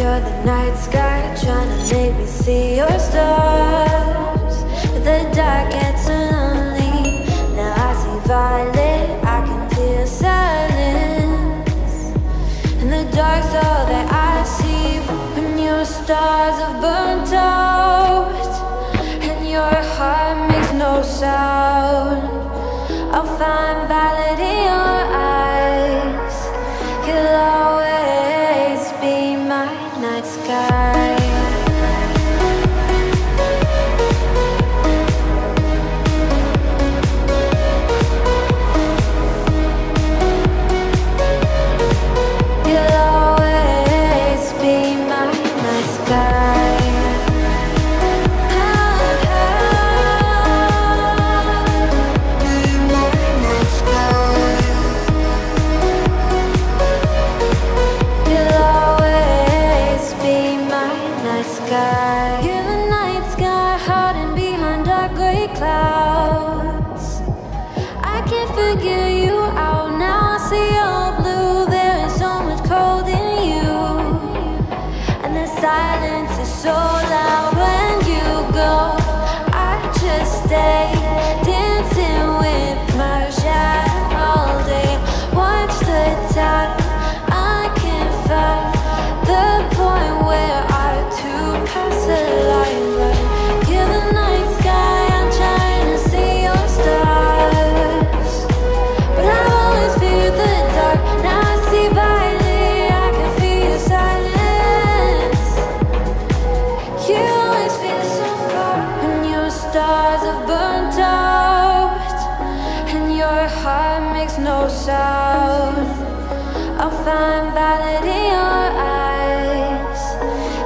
You're the night sky trying to make me see your stars, but the dark gets so lonely. Now I see violet, I can feel silence, and the dark's all that I see. When your stars have burnt out and your heart makes no sound, I'll find violet in your eyes. You'll always be my night sky. You'll always be my night sky. You're the night sky hiding behind dark gray clouds. I can't figure you out now. I see all blue. There is so much cold in you, and the silence is so loud when you go. I just stay dancing with my shadow all day. Watch the time. I can't find the point where pass the line, but you're the night sky. I'm trying to see your stars, but I always fear the dark. Now I see violet, I can feel your silence. You always feel so far when your stars have burnt out and your heart makes no sound. I'll find violet in your eyes.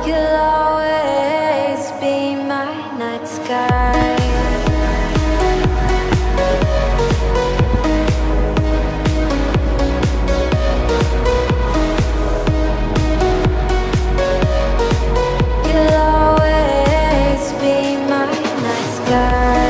You'll always be my night sky. You'll always be my night sky.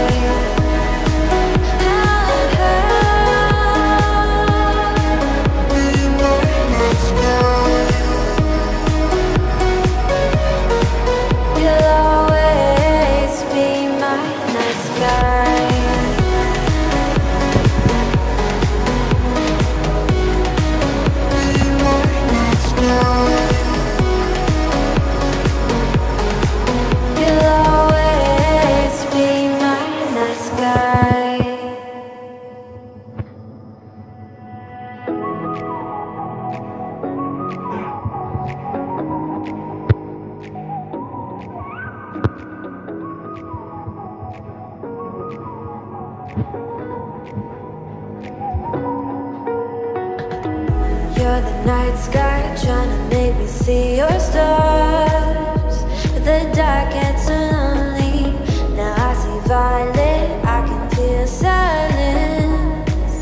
You're the night sky trying to make me see your stars, but the dark gets so lonely. Now I see violet, I can feel silence,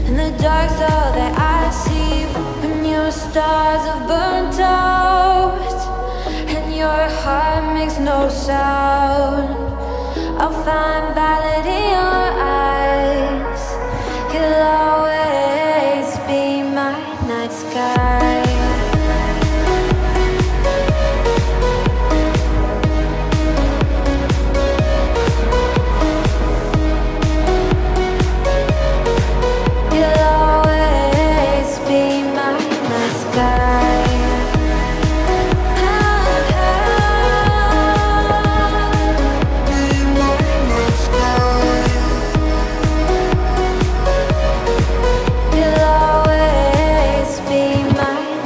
and the dark's all that I see. When your stars have burnt out and your heart makes no sound, I'll find violet in your eyes. You'll always be my night sky. You'll always be my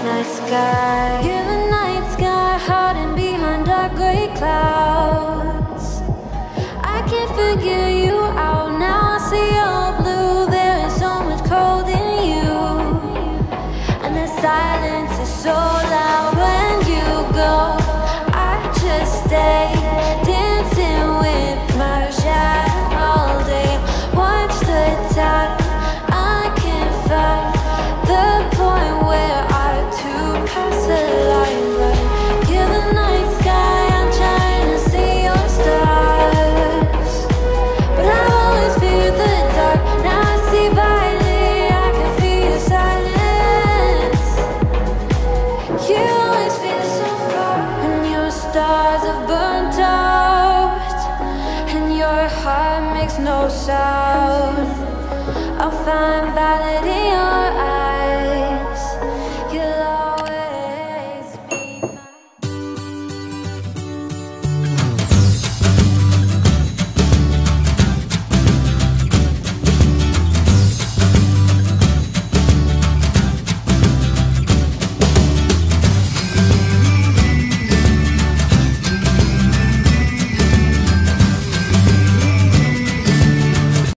night sky. You're the night sky hiding behind dark gray clouds. I can't figure you out now. I see all blue. There is so much cold in you, and the silence is so loud when you go. I just stay dancing with my shadow all day. Watch the time. I can't find the point where pass the line, but you're the night sky. I'm trying to see your stars, but I always fear the dark. Now I see violet, I can feel your silence. I'm valid in your